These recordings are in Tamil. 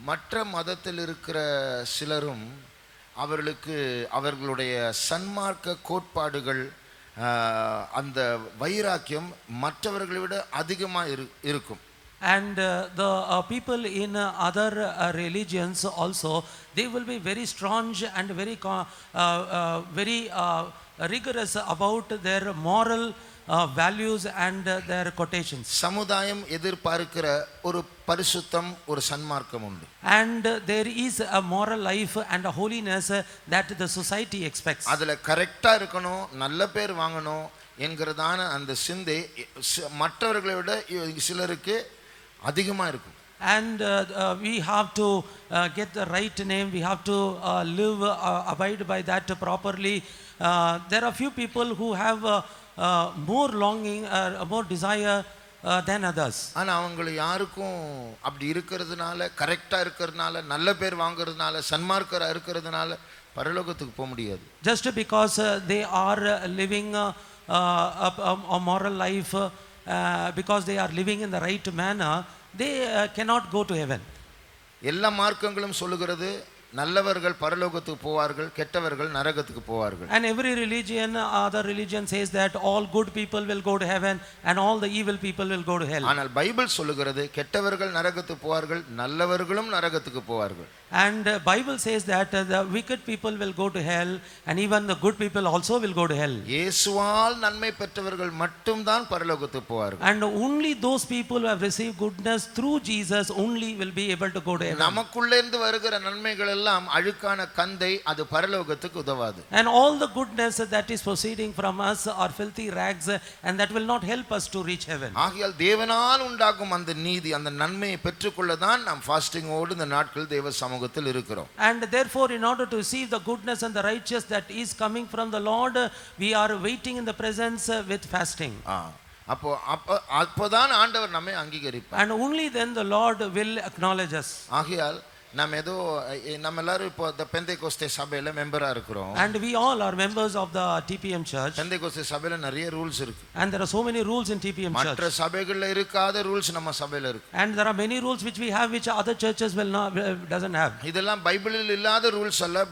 மற்ற மதத்தில் இருக்கிற சிலரும் அவர்களுடைய சன்மார்க்க கோட்பாடுகள் அந்த வைராக்கியம் மற்றவர்களை விட அதிகமாக இருக்கும். And the people in other religions also, they will be very strong and very rigorous about their moral values and their quotations. சமுதாயம் எதிர்பார்க்கிற ஒரு பரிசுத்தம், ஒரு சன்மார்க்கம் உண்டு. And there is a moral life and a holiness that the society expects. அதுல கரெக்டா இருக்கணும், நல்ல பேர் வாங்கணும் என்கிறதான அந்த சிந்தை மற்றவர்களை விட சிலருக்கு அதிகமா இருக்கும். And we have to get the right name, we have to live abide by that properly. There are few people who have more longing, more desire than others. ஆனா அவங்க யாருக்கும் அப்படி இருக்கிறதுனால, கரெக்டா இருக்கிறதுனால, நல்ல பேர் வாங்குறதுனால, சன்மார்க்கரா இருக்கிறதுனால பரலோகத்துக்கு போக முடியாது. Just because they are living a moral life, because they are living in the right manner, they cannot go to heaven. எல்லா மார்க்கங்களும் சொல்லுகிறது நல்லவர்கள் பரலோகத்துக்கு போவார்கள், கெட்டவர்கள் நரகத்துக்கு போவார்கள். And every religion, other religion says that all good people will go to heaven and all the evil people will go to hell. ஆனால் பைபிள் சொல்லுகிறது கெட்டவர்கள் நரகத்துக்கு போவார்கள், நல்லவர்களும் நரகத்துக்கு போவார்கள். And Bible says that the wicked people will go to hell and even the good people also will go to hell. இயேசுவால் நன்மை பெற்றவர்கள் மட்டும் தான் பரலோகத்துக்கு போவார்கள். And only those people who have received goodness through Jesus only will be able to go to heaven. நமக்குள்ளே இருந்து வருகிற நன்மைகள் எல்லாம் அழுக்கான கந்தை, அது பரலோகத்துக்கு உதவாது. And all the goodness that is proceeding from us are filthy rags and that will not help us to reach heaven. ஆகையால் தேவனால் உண்டாகும் அந்த நீதி, அந்த நன்மையை பெற்றுக்கொள்ள தான் நாம் ஃபாஸ்டிங் ஓடு இந்த நாட்கள் தேவ சமூகத்தில் இருக்கிறோம். And therefore in order to receive the goodness and the righteous that is coming from the Lord, we are waiting in the presence with fasting. அப்போதான் ஆண்டவர் நம்மை அங்கீகரிப்பார். And only then the Lord will acknowledge us. ஆகையால் நம்ம எல்லாரும் இப்போ the பெந்தேகோஸ்தே சபையில மெம்பரா இருக்கிறோம். And we all are members of the TPM church. Pentecost சபையில நிறைய ரூல்ஸ் இருக்கு. And there are so many rules in TPM church. மற்ற சபைகள்ல இருக்காத ரூல்ஸ் நம்ம சபையில இருக்கு. And there are many rules which we have which other churches will not doesn't have. இதெல்லாம் பைபிளில் இல்லாத ரூல்ஸ் அல்ல,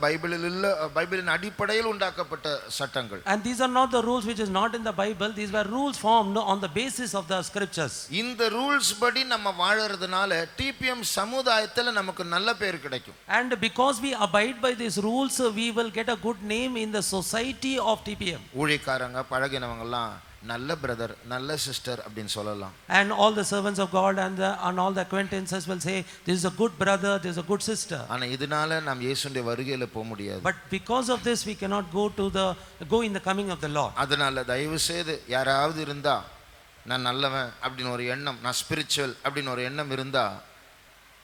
பைபிளின் அடிப்படையில் உண்டாக்கப்பட்ட சட்டங்கள். And these are not the rules which is not in the Bible, these were rules formed on the basis of the scriptures. இந்த ரூல்ஸ் படி நம்ம வாழறதுனால டிபிஎம் சமுதாயத்துல நமக்கு நல்ல பேர் கிடைக்கும். And because we abide by these rules, we will get a good name in the society of TPM. ஊழியக்காரங்க பழகினவங்க எல்லாம் நல்ல பிரதர், நல்ல சிஸ்டர் அப்படினு சொல்லலாம். And all the servants of God and all the acquaintances will say this is a good brother, this is a good sister. ஆனா இதனால நாம் இயேசுவின் வருகையில போக முடியாது. But because of this we cannot go in the coming of the Lord. அதனால தயவு செய்து யாராவது இருந்தா நான் நல்லவன் அப்படின ஒரு எண்ணம், நான் ஸ்பிரிச்சுவல் அப்படின ஒரு எண்ணம் இருந்தா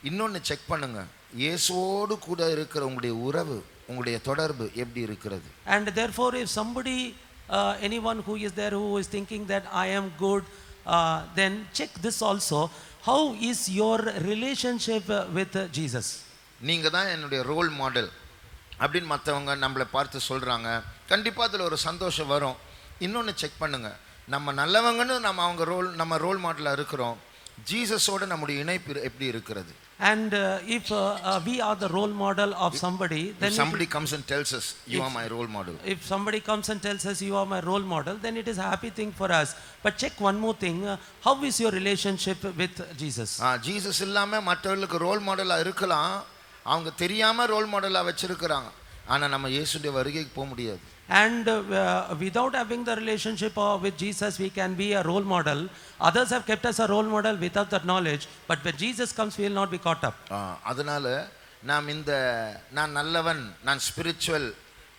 இன்னொன்னு செக் பண்ணுங்க, இயேசுவோடு கூட இருக்கிற உங்களுடைய உறவு, உங்களுடைய தொடர்பு எப்படி இருக்கிறது. And therefore if somebody anyone who is there who is thinking that I am good, then check this also, how is your relationship with Jesus. நீங்க தான் என்னுடைய ரோல் மாடல் அப்படின்னு மற்றவங்க நம்மளை பார்த்து சொல்றாங்க, கண்டிப்பா அதுல ஒரு சந்தோஷம் வரும். இன்னொன்னு செக் பண்ணுங்க, நம்ம நல்லவங்கன்னு நம்ம ரோல் மாடலா இருக்கிறோம், ஜீசஸோட நம்முடைய இணைப்பு எப்படி இருக்கிறது. And if we are the role model of somebody, then if somebody comes and tells us you are my role model, if somebody comes and tells us you are my role model, then it is a happy thing for us. But check one more thing, how is your relationship with Jesus. Jesus இல்லாம மற்றவங்களுக்கு ரோல் மாடலா இருக்கலாம், அவங்க தெரியாம ரோல் மாடலா வச்சிருக்காங்க, ஆனா நம்ம இயேசுவின் வருகைக்கு போக முடியாது. And without having the relationship with Jesus, we can be a role model. Others have kept us a role model without that knowledge, but when Jesus comes we will not be caught up. அதனால நான் நல்லவன், நான் ஸ்பிரிச்சுவல்,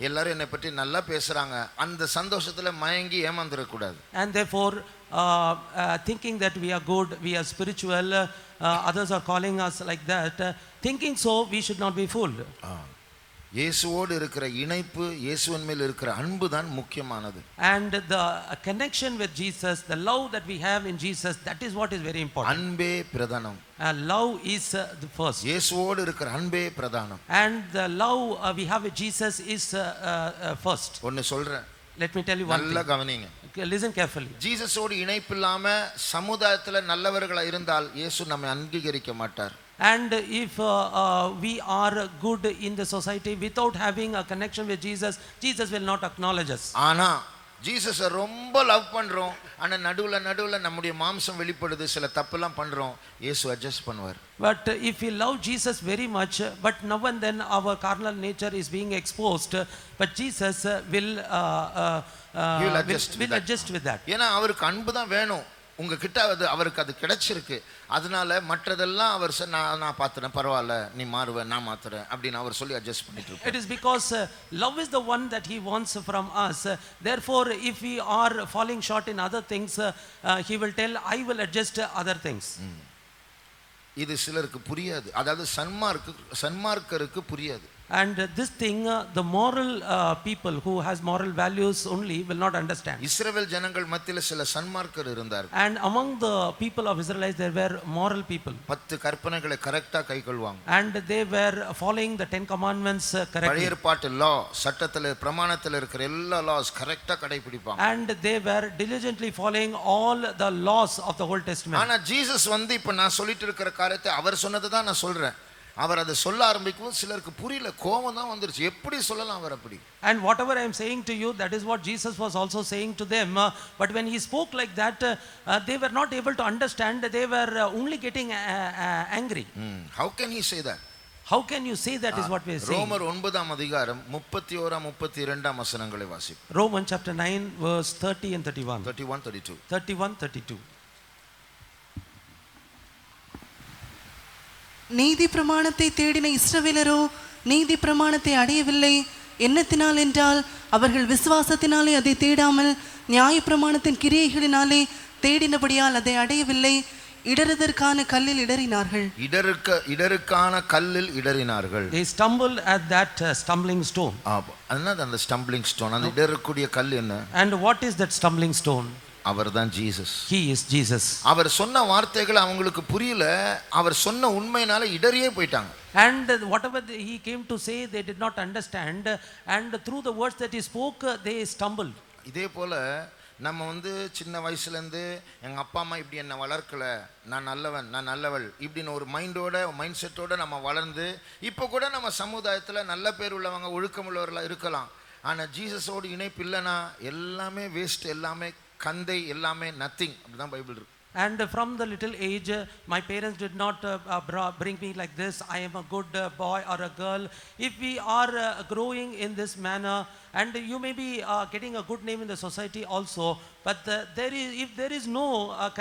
எல்லாரும் என்னை பற்றி நல்லா பேசுறாங்க, அந்த சந்தோஷத்துல மயங்கி ஏமாந்துட கூடாது. And therefore thinking that we are good, we are spiritual, others are calling us like that, thinking so, we should not be fooled. இயேசுவோடு இருக்கிற இணைப்பு, இயேசுவின் மேல் இருக்கிற அன்பு தான் முக்கியமானது. And the connection with Jesus, the love that we have in Jesus, that is what is very important. அன்பே பிரதானம். Love is the first. இயேசுவோடு இருக்கிற அன்பே பிரதானம். And the love we have with Jesus is first. ஒன்னு சொல்றேன், Let me tell you one நல்லா thing. கவனிங்க. Okay, listen carefully. ஜீசஸோடு இணைப்பு இல்லாம சமுதாயத்துல நல்லவர்களா இருந்தால் இயேசு நம்மை அங்கீகரிக்க மாட்டார். And if we are good in the society without having a connection with Jesus, Jesus will not acknowledge us. ஆனா ஜீசஸை ரொம்ப லவ் பண்றோம், ஆனா நடுவுல நம்முடைய மாம்சம் வெளிப்படுது, சில தப்புலாம் பண்றோம், இயேசு அட்ஜஸ்ட் பண்ணுவார். But if we love Jesus very much, but now and then our carnal nature is being exposed, but Jesus will adjust with that. ஏன்னா அவருக்கு அன்பு தான் வேணும், உங்ககிட்ட அவருக்கு அது கிடைச்சிருக்கு. அதனால மற்றதெல்லாம் அவர் நான் பார்த்துறேன், பரவாயில்ல, நீ மாறுவ, நான் மாத்துறேன் அப்படின்னு அவர் சொல்லி அட்ஜஸ்ட் பண்ணிட்டு இருப்பார். It is because love is the one that he wants from us. Therefore, if we are falling short in other things, he will tell, I will adjust other things. இது சிலருக்கு புரியாது, அதாவது சன்மார்க்கருக்கு புரியாது. And this thing, the moral people who has moral values only will not understand. இஸ்ரவேல் ஜனங்கள் மத்தியில சில சன்மார்க்கர் இருந்தார்கள். And among the people of Israelites there were moral people. 10 கற்பனைகளை கரெக்ட்டா கைக்கொள்வாங்க. And they were following the 10 commandments correctly. பழைய ஏற்பாட்டு லா, சட்டத்துல பிரமாணத்துல இருக்கிற எல்லா லாஸ் கரெக்ட்டா கடைபிடிப்பாங்க. And they were diligently following all the laws of the Old Testament. ஆனா ஜீசஸ் இப்ப நான் சொல்லிட்டு இருக்கிற காரியத்தை அவர் சொன்னதை தான் நான் சொல்றேன். அவர் அதை சொல்ல ஆரம்பிக்கும், சிலருக்கு புரியல, கோபம் தான் வந்துருச்சு, எப்படி சொல்லலாம் அவர் அப்படி. And whatever I am saying to you, that is what Jesus was also saying to them, but when he spoke like that, they were not able to understand, they were only getting angry. How can he say that? How can you say that is what we are saying? ரோமர் 9ஆம் அதிகாரம் 31 32 வசனங்களை வாசிப்போம். Romans chapter 9 verse 30 and 31. 31 32. நீதி பிரமாணத்தை தேடின இஸ்ரவேலரோ நீதி பிரமாணத்தை அடையவில்லை. என்னத்தினால் என்றால் அவர்கள் விசுவாசத்தினாலே அதை தேடாமல் நியாய பிரமாணத்தின் கிரியைகளினாலே தேடினபடியால் அதை அடையவில்லை. இடறுதற்கான கல்லில் இடறினார்கள். இடருக்கான கல்லில் இடறினார்கள். They stumbled at that stumbling stone. அதான் அந்த ஸ்டம்பிளிங் ஸ்டோன், அந்த இடறக்கூடிய கல் என்ன? And what is that stumbling stone? அவர்தான் ஜீசஸ். He is Jesus. அவர் சொன்ன வார்த்தைகள் அவங்களுக்கு புரியல, அவர் சொன்ன உண்மையினால இடறியே போயிட்டாங்க. And whatever he came to say they did not understand, and through the words that he spoke they stumbled. இதே போல நம்ம சின்ன வயசுலேருந்து எங்கள் அப்பா அம்மா இப்படி என்னை வளர்க்கல, நான் நல்லவன், நான் நல்லவள் இப்படின்னு ஒரு மைண்ட் செட்டோட நம்ம வளர்ந்து இப்போ கூட நம்ம சமுதாயத்தில் நல்ல பேர் உள்ளவங்க, ஒழுக்கமுள்ளவர்களாக இருக்கலாம். ஆனால் ஜீசஸோடு இணைப்பு இல்லைன்னா எல்லாமே வேஸ்ட், எல்லாமே கந்தை, எல்லாமே நத்திங். அப்படிதான் பைபிள் இருக்கு. And from the little age, my parents did not bring me like this. I am a good boy or a girl. If we are growing in this manner, and you may be getting a good name in the society also, but if there is no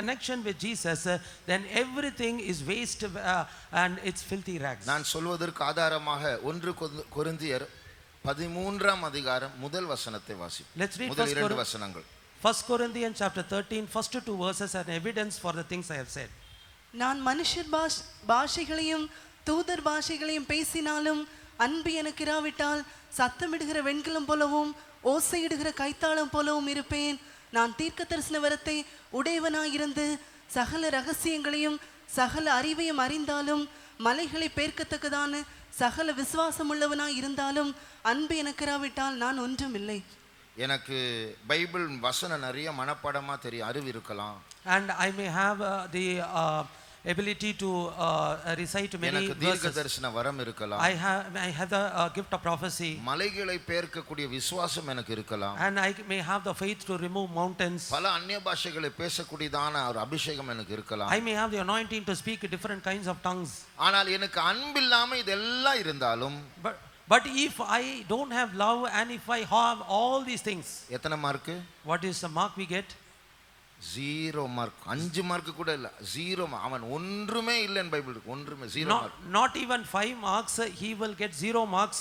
connection with Jesus, then everything is waste and it's filthy rags. நான் சொல்வதற்கு ஆதாரமாக 1 கொரிந்தியர் 13ஆம் அதிகாரம் முதல் வசனத்தை வாசிப்போம். Let's read முதல் 2 வசனங்கள். 1 Corinthians chapter 13 first 2 verses are evidence for the things I have said. நான் மனுஷர் பாஷைகளையும் தூதர் பாஷைகளையும் பேசினாலும் அன்பு எனக்கு இராவிட்டால் சத்தமிடுகிற வெண்கலம் போலவும் ஓசையிடுகிற கைத்தாளம் போலவும் இருப்பேன். நான் தீர்க்க தரிசன வரத்தை உடையவனாயிருந்து சகல ரகசியங்களையும் சகல அறிவையும் அறிந்தாலும் மலைகளை பேர்க்கத்தக்கதான சகல விசுவாசம் உள்ளவனாய் இருந்தாலும் அன்பு எனக்கு இராவிட்டால் நான் ஒன்றும் இல்லை. எனக்கு பைபிள் வசனம் நிறைய மனப்பாடமா தெரியும், அறிவு இருக்கலாம். And I may have the ability to recite many எனக்கு verses. தீர்க்க தரிசன வரம் இருக்கலாம். I have the gift of prophecy. மலைகளை பெயர்க்கக்கூடிய விசுவாசம் எனக்கு இருக்கலாம். And I may have the faith to remove mountains. பல அந்நிய பாஷைகளை பேசக்கூடியதான ஒரு அபிஷேகம் எனக்கு இருக்கலாம். I may have the anointing to speak different kinds of tongues. ஆனால் எனக்கு அன்பில்லாம இதெல்லாம் இருந்தாலும், but if I don't have love and if I have all these things, எத்தனை mark? what is the mark we get? 0 mark. 5 mark கூட இல்ல, 0. அவன் ஒன்றுமே இல்லன்னு பைபிள் இருக்கு, ஒன்றுமே 0 mark. Not even 5 marks, he will get 0 marks.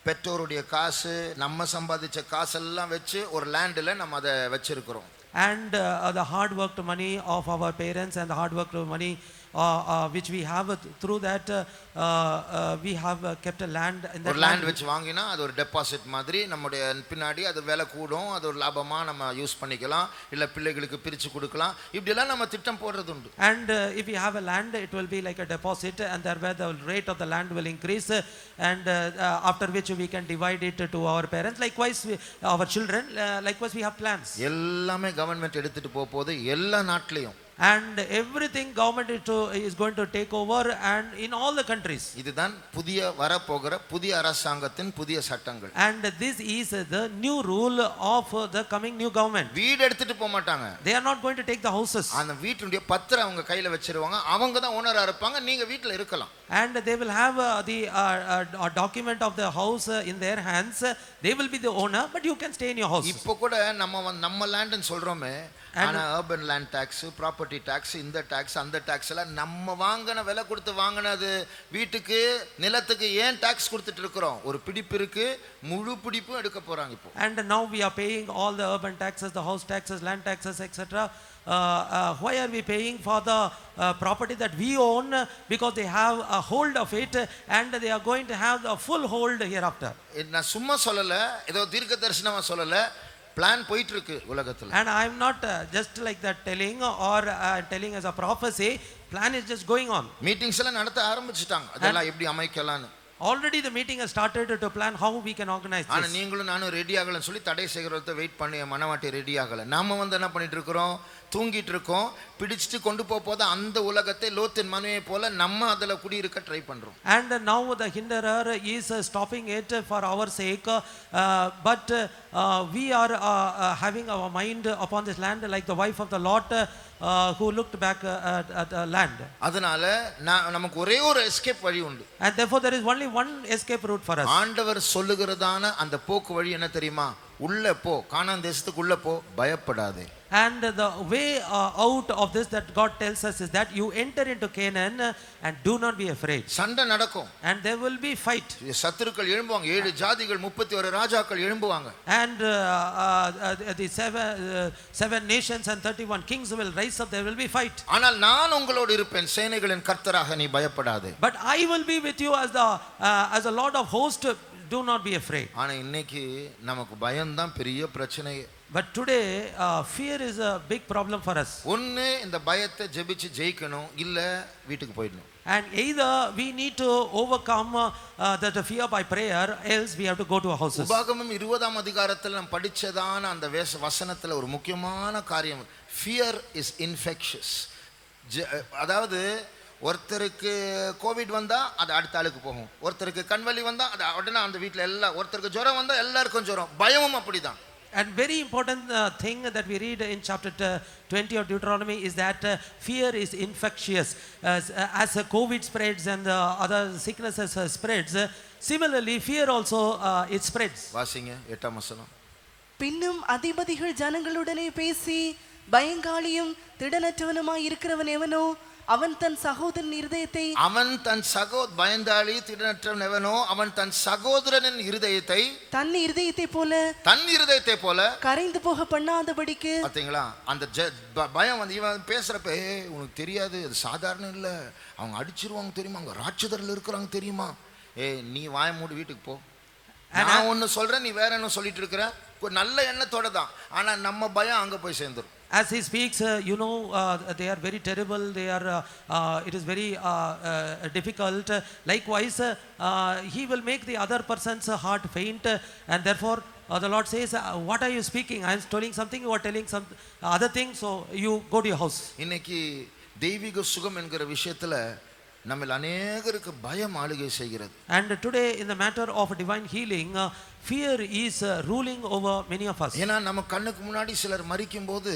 பெற்றோருடைய காசு, நம்ம சம்பாதிச்ச காசெல்லாம் வச்சு ஒரு லேண்டில் நம்ம அதை வச்சிருக்கிறோம். And the hard worked money of our parents and the hard worked money which we have through that we have kept a land in that ஒரு லேண்ட் வச்சு வாங்கினா அது ஒரு டெபாசிட் மாதிரி நம்முடைய பின்னாடி அது விலை கூடும், அது ஒரு லாபமா நம்ம யூஸ் பண்ணிக்கலாம், இல்ல பிள்ளைகளுக்கு பிரிச்சு கொடுக்கலாம். இப்படி எல்லாம் நம்ம திட்டம் போடுறது உண்டு. And if we have a land, it will be like a deposit, and thereby the rate of the land will increase, and after which we can divide it to our parents. Likewise our children, likewise we have plans. எல்லாமே கவர்மெண்ட் எடுத்துட்டு போகுது எல்லா நாட்டிலையும். And everything government is going to take over, and in all the countries. இதுதான் புதிய வரப்போகிற புதிய அரசாங்கத்தின் புதிய சட்டங்கள். And this is the new rule of the coming new government. வீடு எடுத்துட்டு போக மாட்டாங்க. They are not going to take the houses. அந்த வீட்டுடைய பத்திரம் அவங்க கையில வச்சிருவாங்க, அவங்க தான் ஓனரா இருப்பாங்க, நீங்க வீட்ல இருக்கலாம். And they will have the document of the house in their hands. They will be the owner, but you can stay in your house. இப்போ கூட நம்ம லேண்ட்னு சொல்றோமே, ஆனா urban land tax, property tax, இந்த tax அந்த tax எல்லாம் நம்ம வாங்கின விலை கொடுத்து வாங்கினது வீட்டுக்கு நிலத்துக்கு ஏன் tax கொடுத்துட்டு இருக்கிறோம்? ஒரு பிடிப்பு இருக்கு, முழு பிடிப்பும் எடுக்க போறாங்க இப்போ. And now we are paying all the urban taxes, the house taxes, land taxes, etc. Why are we paying for the property that we own? Because they have a hold of it, and they are going to have the full hold hereafter. நான் சும்மா சொல்லல, ஏதோ தீர்க்க தரிசனமா சொல்லல, பிளான் போயிட்டு இருக்கு உலகத்துல. And I am not just like that telling or telling as a prophecy. Plan is just going on. Meetings எல்லாம் நடத்த ஆரம்பிச்சிட்டாங்க, அதெல்லாம் எப்படி அமைக்கலாம்னு. Already the meeting has started to plan how we can organize this. ஆனா நீங்களும் நானும் ரெடி ஆகலன்னு சொல்லி தடை செய்கிறத வெயிட் பண்ணி மனவாட்டி ரெடி ஆகல. நாம என்ன பண்ணிட்டு இருக்கிறோம்? தூங்கிட்டு இருக்கோம். பிடிச்சிட்டு கொண்டு போத அந்த உலகத்தை லோத்தின் மனைவியை போல நம்ம அதுல குடியிருக்க ட்ரை பண்றோம். And now the hinderer is stopping it for our sake, but we are having our mind upon this land like the wife of the Lot who looked back at the land. அதனால நமக்கு ஒரே ஒரு எஸ்கேப் வழி உண்டு. And therefore there is only one escape route for us. ஆண்டவர் சொல்லுகிறதான அந்த போக்கு வழி என்ன தெரியுமா? உள்ள போ, கானான் தேசத்துக்கு உள்ள போ, பயப்படாதே. And the way out of this that God tells us is that you enter into Canaan and do not be afraid. சண்டை நடக்கும். And there will be fight. சத்துருக்கள் எழும்புவாங்க, 7 ஜாதிகள் 31 ராஜாக்கள் எழும்புவாங்க. And the seven nations and 31 kings will rise up, there will be fight. ஆனால் நான் உங்களோடு இருப்பேன், சேனைகளின் கர்த்தராக நீ பயப்படாதே. But I will be with you as the Lord of hosts, do not be afraid. ஆனா இன்னைக்கு நமக்கு பயம்தான் பெரிய பிரச்சனை. But today fear is a big problem for us. ஒன்னு இந்த பயத்தை ஜெபிச்சு ஜெயிக்கணும், இல்ல வீட்டுக்கு போயிடணும். And either we need to overcome that fear by prayer, else we have to go to our houses. உபாகமம் 20ஆம் அதிகாரத்துல நாம் படிச்சதான அந்த வசனத்துல ஒரு முக்கியமான காரியம், fear is infectious. அதாவது ஒருத்தருக்கு கோவிட் வந்தா அது அடுத்த ஆளுக்கு போகும், ஒருத்தருக்கு கண்வலி வந்தா அது உடனே அந்த வீட்டில் எல்லாம், ஒருத்தருக்கு ஜுரம் வந்தா எல்லாருக்கும் ஜுரம். பயமும் அப்படிதான். And very important thing that we read in chapter 20 of Deuteronomy is that fear is infectious. As COVID spreads and other sicknesses spreads, similarly fear also it spreads. வாசிங்க 8ஆம் வசனம். பின்னும் அதிபதிகள் ஜனங்களுடனே பேசி, பயங்காளியும் திடனற்றவனுமாய் இருக்கிறவன் எவனோ அவன் தன் சகோதரன் இருதயத்தை பயந்தாளி திடனற்றவன் எவனோ அவன் தன் சகோதரனின் இருதயத்தை தன் இருதயத்தை போல கரைந்து போக பண்ணாதபடிக்கு. பாத்தீங்களா அந்த பயம் வந்து இவன் பேசுறப்ப, உனக்கு தெரியாது, அது சாதாரண இல்ல, அவங்க அடிச்சிருவாங்க தெரியுமா, அவங்க ராட்சதர்கள் இருக்கிறாங்க தெரியுமா, நீ வாய மூடி வீட்டுக்கு போ, நான் ஒன்னு சொல்றேன் நீ வேற என்ன சொல்லிட்டு இருக்கிற, நல்ல எண்ணத்தோட தான், ஆனா நம்ம பயம் அங்க போய் சேர்ந்துரும். As he speaks, they are very terrible, they are it is very difficult. Likewise he will make the other person's heart faint, and therefore the Lord says, what are you speaking? I am telling something, you are telling some other thing, so you go to your house. இன்னைக்கு தெய்வீக சுகம் என்கிற விஷயத்துல நம்மில் அநேகருக்கு பயம் ஆளுகை செய்கிறது. And today in the matter of divine healing, fear is ruling over many of us. ஏன்னா நம்ம கண்ணுக்கு முன்னாடி சிலர் மரிக்கும் போது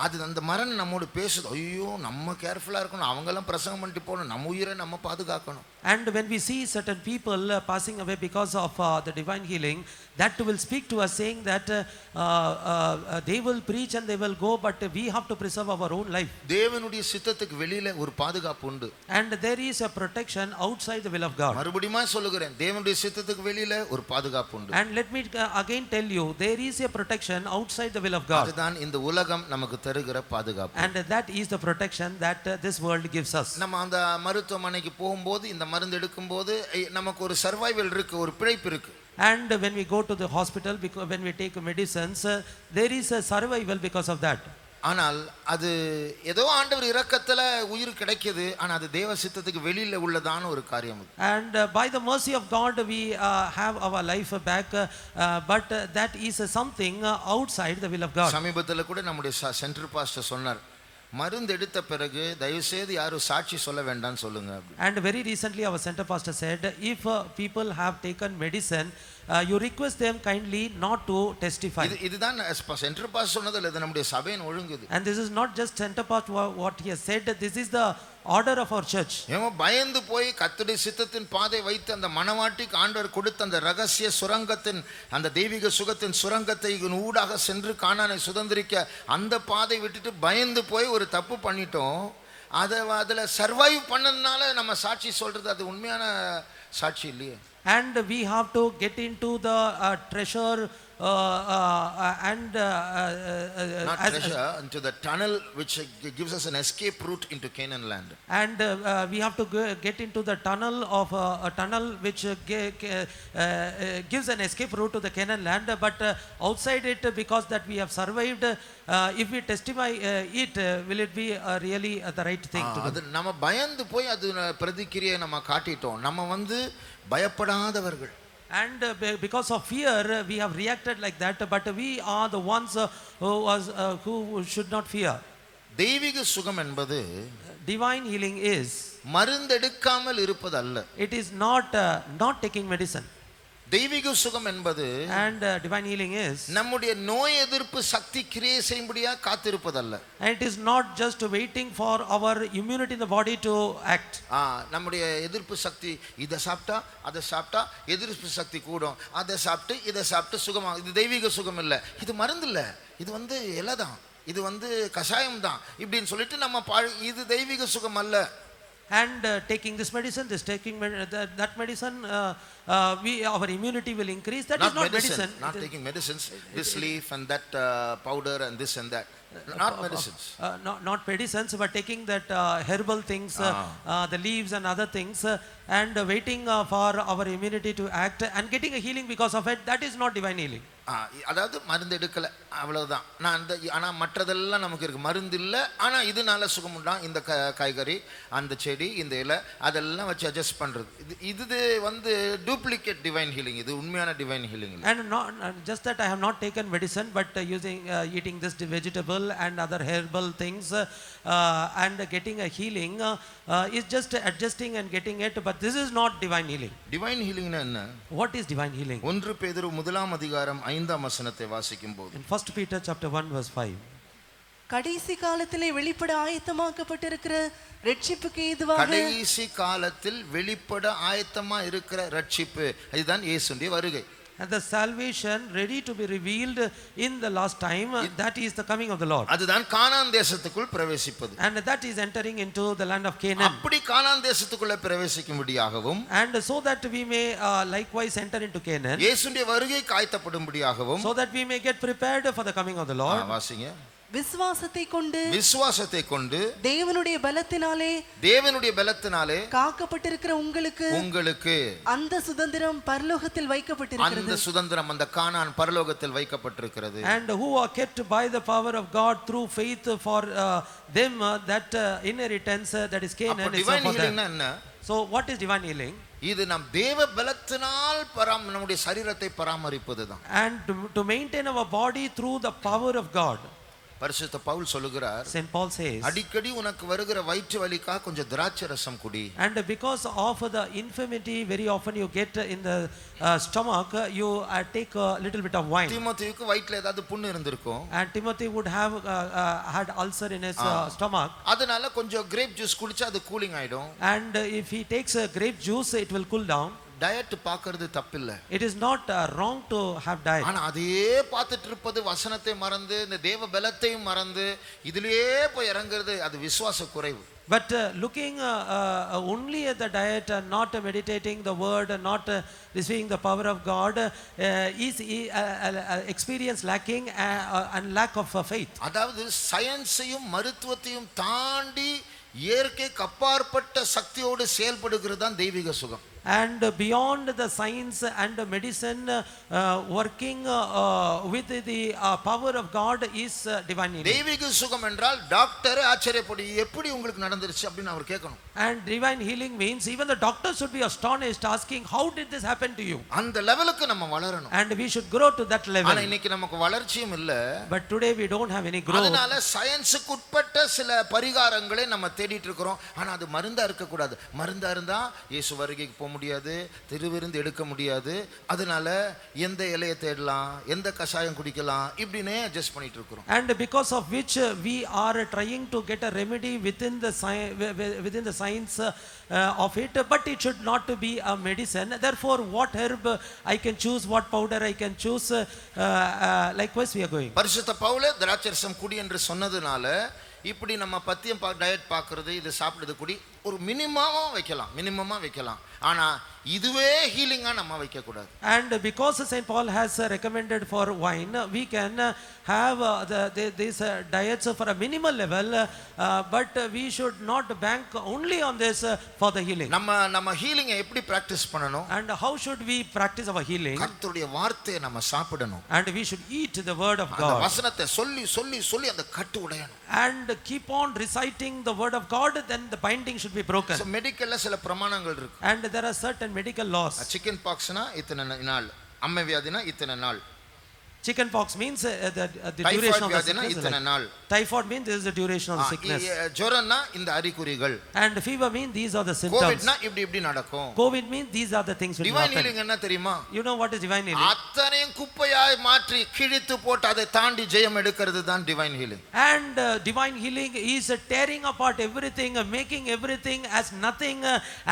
அது அந்த மரணம் நம்மோடு பேசுது, ஐயோ நம்ம கேர்ஃபுல்லா இருக்கணும், அவங்கெல்லாம் பிரசங்கம் பண்ணிட்டு போகணும், நம்ம உயிரை நம்ம பாதுகாக்கணும். And when we see certain people passing away because of the divine healing, that will speak to us saying that they will preach and they will go, but we have to preserve our own life. தேவனுடைய சித்தத்துக்கு வெளியில ஒரு பாதுகாப்பு உண்டு. And there is a protection outside the will of God. மறுபடியும் சொல்லுகிறேன், தேவனுடைய சித்தத்துக்கு வெளியில ஒரு பாதுகாப்பு உண்டு. And let me again tell you, there is a protection outside the will of God. அதுதான் இந்த உலகம் நமக்கு தருகிற பாதுகாப்பு. And that is the protection that this world gives us. நம்ம அந்த மருத்துவமனைக்கு போகும்போது இந்த மருந்து எடுக்கும்போது நமக்கு ஒரு சர்வைவல் இருக்கு, ஒரு பிழைப்பு இருக்கு. And when we go to the hospital, because when we take medicines, there is a survival because of that. ஆனால் அது ஏதோ ஆண்டவர் இரக்கத்துல உயிர் கிடைக்குது, ஆனா அது தேவ சித்தத்துக்கு வெளியில உள்ளதான ஒரு காரியம். And by the mercy of God we have our life back, but that is something outside the will of God. சமீபத்துல கூட நம்முடைய சென்டர் பாஸ்டர் சொன்னார், மருந்து எடுத்த பிறகு தயவு செய்து யாரும் சாட்சி சொல்ல வேண்டாம்னு சொல்லுங்க. And very recently our center pastor said, if people have taken medicine, you request them kindly not to testify. இதுதான் சென்டர் பாஸ்டர் சொன்னது இல்ல, இது நம்முடைய சபையின் ஒழுங்கு. And this is not just center pastor what he has said, this is the order of our church. ஏன் பயந்து போய் கர்த்தருடைய சித்தத்தின் பாதை வைத்து அந்த மனவாட்டிக்கு ஆண்டவர் கொடுத்த அந்த ரகசிய சுரங்கத்தின் அந்த தெய்வீக சுகத்தின் சுரங்கத்தை ஊடாக சென்று கானானை சுதந்திரிக்க அந்த பாதை விட்டுட்டு பயந்து போய் ஒரு தப்பு பண்ணிட்டோம். அதில் சர்வைவ் பண்ணதுனால நம்ம சாட்சி சொல்றது அது உண்மையான சாட்சி இல்லையே. And we have to get into the treasure and not treasure, into the tunnel which gives us an escape route into Canaan land. And we have to get into the tunnel of a tunnel which gives an escape route to the Canaan land, but outside it, because that we have survived, if we testify it, will it be really the right thing to do? அது நம்ம பயந்து போய் அது பிரதிக்கிரியை நம்ம காட்டிட்டோம். நம்ம பயப்படாதவர்கள். And because of fear we have reacted like that, but we are the ones who should not fear. தெய்வீக சுகம் என்பது Divine healing is மருந்தெடுக்காமல் இருப்பது அல்ல. It is not taking medicine. தெய்வீக சுகம் என்பது And divine healing is நம்முடைய நோய் எதிர்ப்பு சக்தி கிரியை செய்யும்படியா காத்திருப்பதல்ல. And it is not just waiting for our immunity in the body to act. நம்முடைய எதிர்ப்பு சக்தி இதை சாப்பிட்டா அதை சாப்பிட்டா எதிர்ப்பு சக்தி கூடும், அதை சாப்பிட்டு இதை சாப்பிட்டு சுகமாகும். இது தெய்வீக சுகம் இல்லை, இது மருந்து இல்லை, இது இலை தான், இது கஷாயம் தான் இப்படின்னு சொல்லிட்டு நம்ம இது தெய்வீக சுகம் அல்ல. And taking this medicine, that medicine, our immunity will increase. That is not medicine. Not taking medicines, this leaf and that powder and this and that. Not medicines. Not medicines, but taking that herbal things, the leaves and other things, and waiting for our immunity to act and getting a healing because of it. That is not divine healing. அதாவது மருந்து எடுக்கல அவ்வளவுதான். ஆனா மற்றதெல்லாம் நமக்கு இருக்கு, மருந்து இல்லை, ஆனா இதனால சுகம் உண்டா, இந்த காய்கறி அந்த செடி இந்த இலை அதெல்லாம் வச்சு அட்ஜஸ்ட் பண்றது, இது டூப்ளிகேட் டிவைன் ஹீலிங். இது உண்மையான divine healing. And not just that I have not taken medicine, but eating this vegetable and other herbal things and getting a healing is just adjusting and getting it, but this is not divine healing. Divine healing என்ன? What is divine healing? 1 பேதுரு 1:5 வாசிக்கும்போது, In 1 Peter chapter 1 verse 5, கடைசி காலத்திலே வெளிப்பட ஆயத்தமாக்கப்பட்டிருக்கிற ரட்சிப்புக்கு ஏதுவாக, கடைசி காலத்தில் வெளிப்பட ஆயத்தமா இருக்கிற ரட்சிப்பு, இதுதான் இயேசுவின் வருகை. And the salvation ready to be revealed in the last time, that is the coming of the Lord. அதுதான் கானான் தேசத்துக்குள் பிரவேசிப்பது. And that is entering into the land of Canaan. அப்படி கானான் தேசத்துக்குள்ள பிரவேசிக்கும்படியாகவும், And so that we may likewise enter into Canaan, இயேசுவின் வருகை காய்த்தப்படும்படியாகவும், so that we may get prepared for the coming of the Lord. வாசிங்க. விசுவாசத்தை கொண்டு தேவனுடைய பலத்தினாலே காக்கப்பட்டிருக்கிற உங்களுக்கு அந்த சுதந்திரம் பரலோகத்தில் வைக்கப்பட்டிருக்கிறது. அந்த சுதந்திரம், அந்த கானான் பரலோகத்தில் வைக்கப்பட்டிருக்கிறது. And who are kept by the power of God through faith for them that inheritance, that is Canaan, is for them. So what is divine healing? இது நம் தேவ பலத்தினால் நம்முடைய சரீரத்தை பராமரிப்பதுதான். And to maintain our body through the power of God. பரிசுத்த பவுல் சொல்லுகிறார், Saint Paul says, அடிக்கடி உனக்கு வருகிற வயிற்று வலிக்காக கொஞ்சம் திராட்சை ரசம் குடி. and because of the infirmity very often you get in the stomach, you take a little bit of wine. தீமோத்தேயுக்கு வயிற்றுல ஏதாவது புண்ணு இருந்திருக்கும், And Timothy would have had ulcer in his stomach, அதனால கொஞ்சம் கிரேப் ஜூஸ் குடிச்சா அது கூலிங் ஆயிடும். and if he takes a grape juice it will cool down. Diet பார்க்கிறது தப்பில்ல, It is not wrong to have diet. ஆனா அதையே பார்த்துட்டு இருப்பது, வசனத்தை மறந்து இந்த தேவ பலத்தையும் மறந்து இதிலேயே போய் இறங்குறது, அது விசுவாச குறைவு. But looking only at the diet and not meditating the word and not receiving the power of God is experience lacking and lack of faith. அதாவது சயின்ஸையும் மருத்துவத்தையும் தாண்டி இயற்கைக்கு அப்பாற்பட்ட சக்தியோடு செயல்படுகிறது தான் தெய்வீக சுகம். And beyond the science and the medicine, working with the power of God is divine healing. தெய்வீக சுகம் என்றால் டாக்டர் ஆச்சரியப்படி எப்படி உங்களுக்கு நடந்துருச்சு அப்படின்னு அவர் கேட்கணும். And divine healing means even the doctor should be astonished, asking, how did this happen to you? அந்த லெவலுக்கு நம்ம வளரணும். And we should grow to that level. ஆனா இன்னைக்கு நமக்கு வளர்ச்சியும் இல்ல. But today we don't have any growth. அதனால சயின்ஸுக்கு உட்பட்ட சில பரிகாரங்களை நம்ம தேடிட்டு இருக்கிறோம். ஆனா அது மருந்தா இருக்க கூடாது. மருந்தா இருந்தா இயேசு வருகைக்கு போக முடியாது, திருவிருந்து எடுக்க முடியாது. அதனால எந்த இலையை தேடலாம், எந்த கஷாயம் குடிக்கலாம், இப்படினே அட்ஜஸ்ட் பண்ணிட்டு இருக்கிறோம். And because of which we are trying to get a remedy within the science of it, but it should not be a medicine. Therefore, what herb I can choose, what powder I can choose, likewise we are going. பரிசுத்த பவுல் திராட்சரசம் குடி என்று சொன்னதுனால இப்படி நம்ம பத்தியம் டயட் பார்க்கறது, இது சாப்பிடுறது குடி ஒரு மினிமமா வைக்கலாம். ஆனா இதுவே ஹீலிங்கா நம்ம வைக்க கூடாது. And because Saint Paul has recommended for wine, we can have these diets for a minimal level, but we should not bank only on this for the healing. நம்ம ஹீலிங்கை எப்படி பிராக்டீஸ் பண்ணணும்? And how should we practice our healing? கர்த்தருடைய வார்த்தையை நம்ம சாப்பிடணும். And we should eat the word of அந்த God. வசனத்தை சொல்லி அந்த கட்டு உடையணும். And keep on reciting the word of God, then the binding should be broken. So மெடிக்கல்ல சில பிரமாணங்கள் இருக்கு. And there are certain medical laws. Chicken பாக்ஸ்னா இத்தனை நாள், அம்மை வியாதினா இத்தனை நாள். Chicken pox means the duration of the sickness. இத்தனை நாள். Typhoid means this is the duration of the sickness. ஜொரம்னா இந்த அறிகுறிகள். And fever means these are the symptoms. கோவிட்னா இப்படி நடக்கும். COVID means these are the things which happen. Divine healing என்ன தெரியுமா? You know what is divine healing? அத்தனையும் குப்பையாய் மாற்றி கிழித்து போட்டு அதை தாண்டி ஜெயம் எடுக்கிறது தான் divine healing. And divine healing is tearing apart everything, making everything as nothing,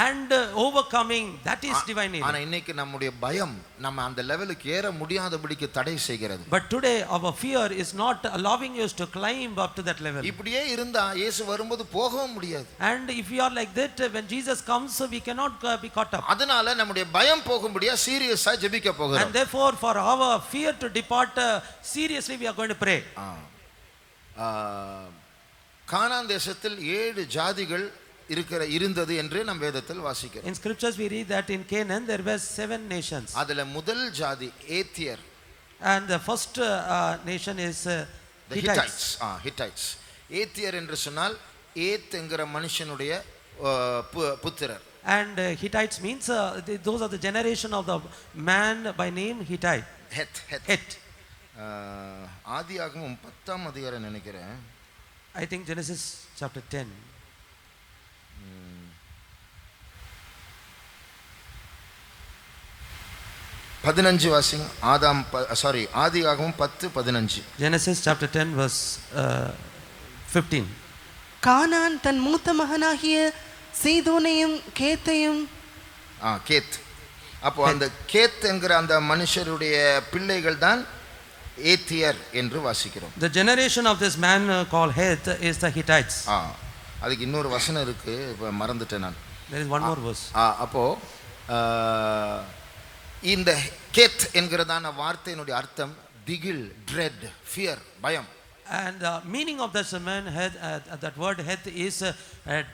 and overcoming. That is divine healing. ஆனா இன்னைக்கு நம்முடைய பயம் நம்ம அந்த லெவலுக்கு ஏற முடியாதபடிக்கு தடை செய்கிறது. But today our fear is not allowing us to climb up to that level. இப்படியே இருந்தா இயேசு வரும்போது போகவும் முடியாது. And if we are like that, when Jesus comes we cannot be caught up. அதனால நம்முடைய பயம் போகும்படியா சீரியஸா ஜெபிக்க போகிறோம். And therefore for our fear to depart, seriously we are going to pray. கானான் தேசத்தில் 7 ஜாதிகள் இருந்தது என்று நம் வேதத்தில் வாசிக்கிறோம். In scriptures we read that in Canaan there were 7 nations. அதுல முதல் ஜாதி ஏத்தியர். And the first nation is Hittites. Hittites. ஏத்தியர் என்று சொன்னால் ஏத் என்கிற மனுஷனுடைய புத்திரர். And Hittites means those are the generation of the man by name Hittite. Het. ஆதியாகமம் 10ஆம் அதிகாரம் நினைக்கிறேன். I think Genesis chapter 10. வாசிங்க. ஆதியாகமம் 10:15. Genesis chapter 10 verse 15. கானான் தன் மூத்த மகனாகிய சீதோனையும் கேத்தையும் கேத். அப்போ அந்த கேத் என்கிற அந்த மனுஷருடைய பிள்ளைகள் தான் ஏத்தியர் என்று வாசிக்கிறோம். The generation of this man called Heth is the Hittites. அதுக்கு இன்னொரு வசனம் இருக்கு, மறந்துட்டேன் நான். There is one more verse. அப்போ இந்த கேத் என்கிறதான வார்த்தையினுடைய அர்த்தம் திகில், ட்ரெட், ஃபியர், பயம். And the meaning of this man that word Heth is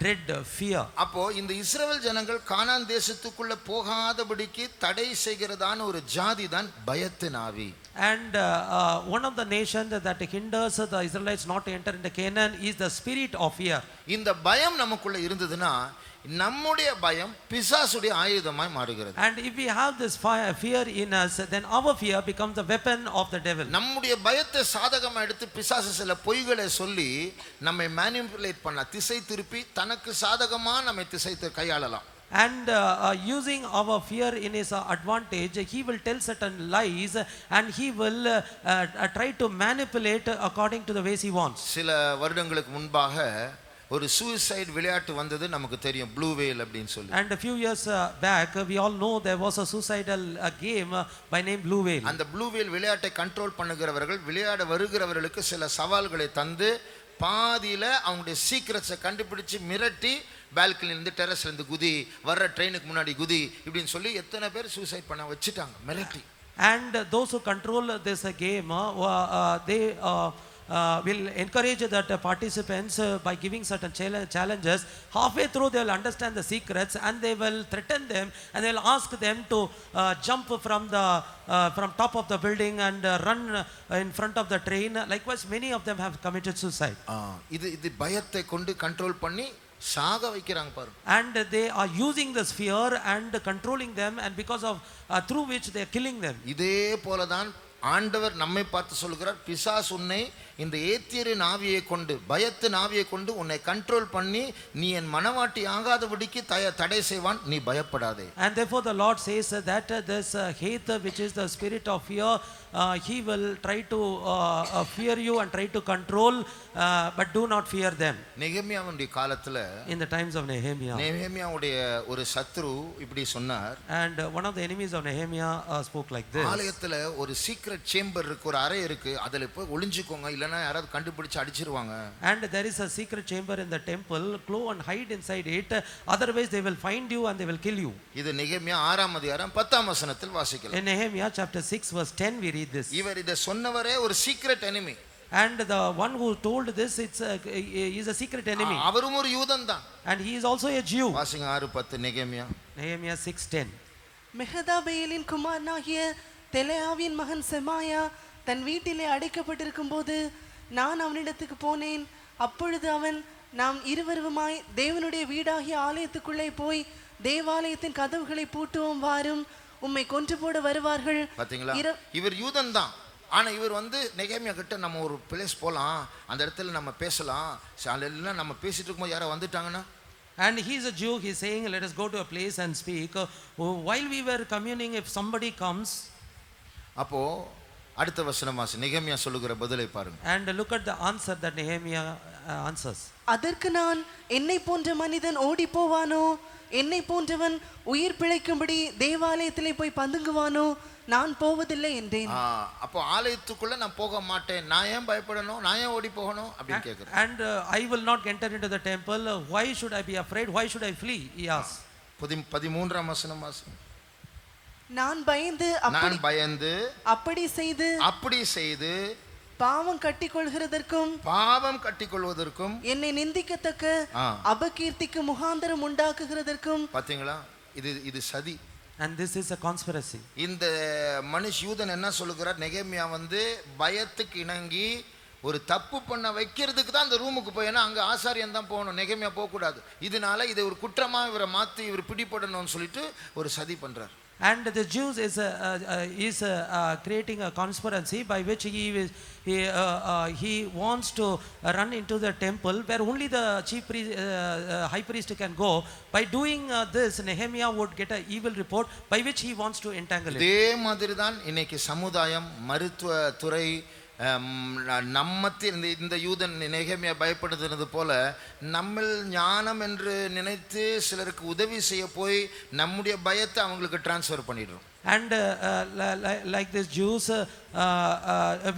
dread, fear. அப்போ இந்த இஸ்ரவேல் ஜனங்கள் கானான் தேசத்துக்குள்ள போகாதபடிக்கு தடை செய்கிறதான ஒரு ஜாதி தான் பயத்தின் ஆவி. And one of the nations that hinders the Israelites not to enter into Canaan is the spirit of fear. இந்த பயம் நமக்குள்ள இருந்ததுன்னா நம்முடைய பயம் பிசாசுடைய ஆயுதமாய் மாறுகிறது. And if we have this fear in us, then our fear becomes the weapon of the devil. நம்முடைய பயத்தை சாதகமா எடுத்து பிசாசு சில பொய்களை சொல்லி நம்மை மேனிபுலேட் பண்ண, திசை திருப்பி தனக்கு சாதகமா நம்மை கையாளலாம். And using our fear in his advantage, he will tell certain lies and he will try to manipulate according to the ways he wants. சில வருடங்களுக்கு முன்பாக ஒரு சூசைட் விளையாட்டு வந்தது, நமக்கு தெரியும், ப்ளூ வேல் அப்படின்னு சொல்லி. And a few years back we all know there was a suicidal game by name Blue Whale. அந்த ப்ளூ வேல் விளையாட்டை கண்ட்ரோல் பண்ணுகிறவர்கள் விளையாட வருகிறவர்களுக்கு சில சவால்களை தந்து பாதியில அவங்களுடைய சீக்ரெட்ஸை கண்டுபிடிச்சு மிரட்டி பால்கனில இருந்து டெரஸ்ல இருந்து குதி, வர்ற ட்ரெயினுக்கு முன்னாடி குதி இப்படின்னு சொல்லி எத்தனை பேர் சூசைட் பண்ண வச்சுட்டாங்க மிரட்டி. And those who control this game they will encourage that participants by giving certain challenges. Halfway through they will understand the secrets and they will threaten them and they will ask them to jump from top of the building and run in front of the train. Likewise many of them have committed suicide. இது பயத்தை கொண்டு கண்ட்ரோல் பண்ணி சாக வைக்கிறாங்க பாரு. And they are using this fear and controlling them, and because of through which they are killing them. இதே போலதான் ஆண்டவர் நம்மை பார்த்து சொல்கிறார், பிசாசு உன்னை இந்த ஏத்தியரின் ஆவியை கொண்டு, பயத்தின் ஆவியை கொண்டு உன்னை கண்ட்ரோல் பண்ணி நீ என் மனவாட்டி ஆகாதபடிக்கு தடை செய்வான், நீ பயப்படாதே. And therefore the Lord says that this hate, which is the spirit of fear, he will try to fear you and try to control, but do not fear them. நெகேமியாவுடைய காலத்துல, in the times of Nehemiah, நெகேமியாவுடைய ஒரு சத்ரு இப்படி சொன்னார். and one of the enemies of Nehemiah spoke like this. ஆலயத்துல ஒரு சீக்ரெட் சேம்பர் இருக்கு, ஒரு அறை இருக்கு, அதுல போய் ஒளிஞ்சுக்கோங்க, இல்லனா யாராவது கண்டுபிடிச்சு அடிச்சிருவாங்க. And there is a secret chamber in the temple, go and hide inside it, otherwise they will find you and they will kill you. இது நெகேமியா 6ஆம் அதிகாரம் 10ஆம் வசனத்தில் வாசிக்கலாம். In Nehemiah chapter 6 verse 10 we read this. இவர் இத சொன்னவரே ஒரு secret enemy. And the one who told this, is a secret enemy. அவரும் ஒரு யூதன் தான். And he is also a Jew. வாசிங்க 6:10 நெகேமியா. Nehemiah 6:10. மெகதாபேலின் குமாரனாகிய தெலாவின் மகன் செமாயா தன் வீட்டிலே அடைக்கப்பட்டிருக்கும் போது நான் அவனிடத்துக்கு போனேன். அப்பொழுது அவன், நாம் இருவருமாய் தேவனுடைய வீடாகிய ஆலயத்துக்குள்ளே போய் தேவாலயத்தின் கதவுகளை பூட்டுவோம், வாரும், உம்மை கொன்று போட வருவார்கள். பாத்தீங்களா, இவர் யூதன் தான். ஆனா இவர் நெகேமியா கிட்ட நம்ம ஒரு பிளேஸ் போலாம், அந்த இடத்துல நம்ம பேசலாம், எல்லாம் நம்ம பேசிட்டு இருக்கும்போது யாரோ வந்துட்டாங்கன்னா, and he is a Jew, he is saying let us go to a place and speak. While we were communing, if somebody comes, அப்போ அடுத்த வசனம் வாசி, நெகேமியா சொல்லுகிற பதிலை பாருங்க. and look at the answer that Nehemiah answers. அதற்கு நான், என்னை போன்ற மனிதன் ஓடி போவானோ, என்னை போன்றவன் உயிர் பிழைக்கும்படி தேவாலயத்திலே போய் பதுங்குவானோ, நான் போவதில்லை என்றேன். அப்போ ஆலயத்துக்குள்ள நான் போக மாட்டேன், நான் ஏன் பயப்படணும், நான் ஏன் ஓடி போகணும் அப்படி கேக்குறேன். And I will not enter into the temple, why should I be afraid, why should I flee, he asks. 13ஆம் வசனம் வாசி. நான் பயந்து அப்படி செய்து பாவம் கட்டிக்கொள்வதற்கும் என்னை நிந்திக்கத்தக்க அபகீர்த்திக்கு முகாந்தரம் உண்டாக்குகிறதற்கும். பாத்தீங்களா, இது சதி. And this is a conspiracy. இந்த யூதன் என்ன சொல்லுகிறார், நெகேமியா பயத்துக்கு இணங்கி ஒரு தப்பு பண்ண வைக்கிறதுக்கு தான் அந்த ரூமுக்கு போய், ஏன்னா அங்க ஆசாரியன் தான் போகணும், நெகேமியா போக கூடாது, இதனால இதை ஒரு குற்றமா இவரை மாத்தி இவர் பிடிபடணும்னு சொல்லிட்டு ஒரு சதி பண்றார். And the Jews is creating a conspiracy by which he wants to run into the temple where only the chief priest, high priest can go. By doing this, Nehemiah would get an evil report by which he wants to entangle it. இதே மாதிரி தான் இன்னைக்கு சமுதாயம், மருத்துவ துறை, நம்மத்தில் இந்த யூதன் நெகேமியா பயப்படுறது போல நம்மில் ஞானம் என்று நினைத்து சிலருக்கு உதவி செய்ய போய் நம்முடைய பயத்தை அவங்களுக்கு டிரான்ஸ்ஃபர் பண்ணிடுறோம். And like these Jews,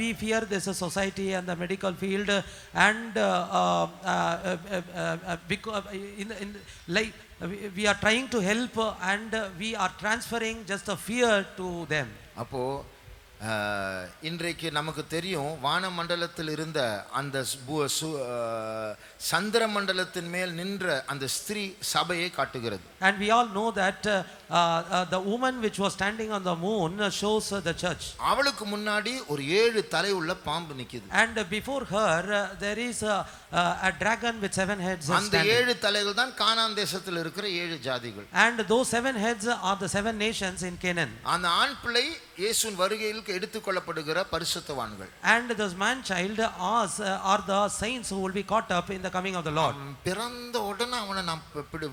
we fear this society and the medical field, and because like we are trying to help and we are transferring just a fear to them. அப்போ இன்றைக்கு நமக்கு தெரியும், வான மண்டலத்தில் இருந்த அந்த சந்திர மண்டலத்தின் மேல் நின்ற அந்த ஸ்திரீ சபையை காட்டுகிறது. And we all know that the woman which was standing on the moon shows the church. அவளுக்கு முன்னாடி ஒரு 7 தலை உள்ள பாம்பு நிக்குது. And before her there is a dragon with 7 heads அந்த standing. 7 தலைகள் தான் கானான் தேசத்தில் இருக்கிற 7 ஜாதிகள். And those 7 heads are the 7 nations in Canaan. அந்த ஆண் பிள்ளை இயேசுவின் வருகையில் எடுத்துக்கொள்ளப்படுகிற பரிசுத்தவான்கள். And those man child are the saints who will be caught up in the coming of the Lord. பிறந்த உடனே அவனை நாம்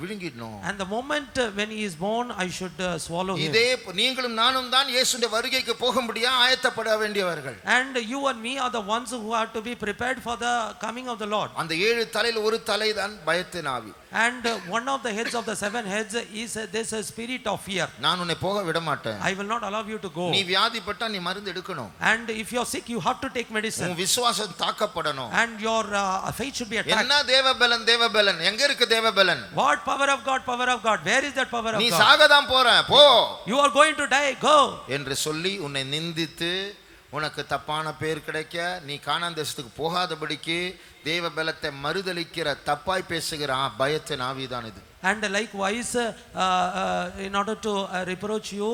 விழுங்கிடணும். And the moment when he is born, I should swallow him. இதே நீங்களும் நானும் தான் இயேசுவின் வருகைக்கு போகும்படியா ஆயத்தப்பட வேண்டியவர்கள். And you and me are the ones who have to be prepared for the coming of the Lord. அந்த 7 தலையில் ஒரு தலை தான் பயத்தின் ஆவி. And one of the heads of the 7 heads is this spirit of fear. நான் உன்னை போக விட மாட்டேன். I will not allow you to go. நீ வியாதிப்பட்டா நீ மருந்து எடுக்கணும். And if you are sick, you have to take medicine. உன் விசுவாசம் தாக்கப்படணும். And your faith should be attacked. என்ன தேவபலன் தேவபலன் எங்க இருக்கு தேவபலன்? What power of God, power of God? Where is that power of நீ God? சாகதான் போற போ. You are going to die, go. என்று சொல்லி உன்னை நிந்தித்து உனக்கு தப்பான பேர் கிடைக்க நீ கானான் தேசத்துக்கு போகாதபடிக்கு தேவ பலத்தை மறுதலிக்கிற தப்பாய் பேசுகிற பயத்தின் ஆவிதான் இது. And likewise in order to reproach you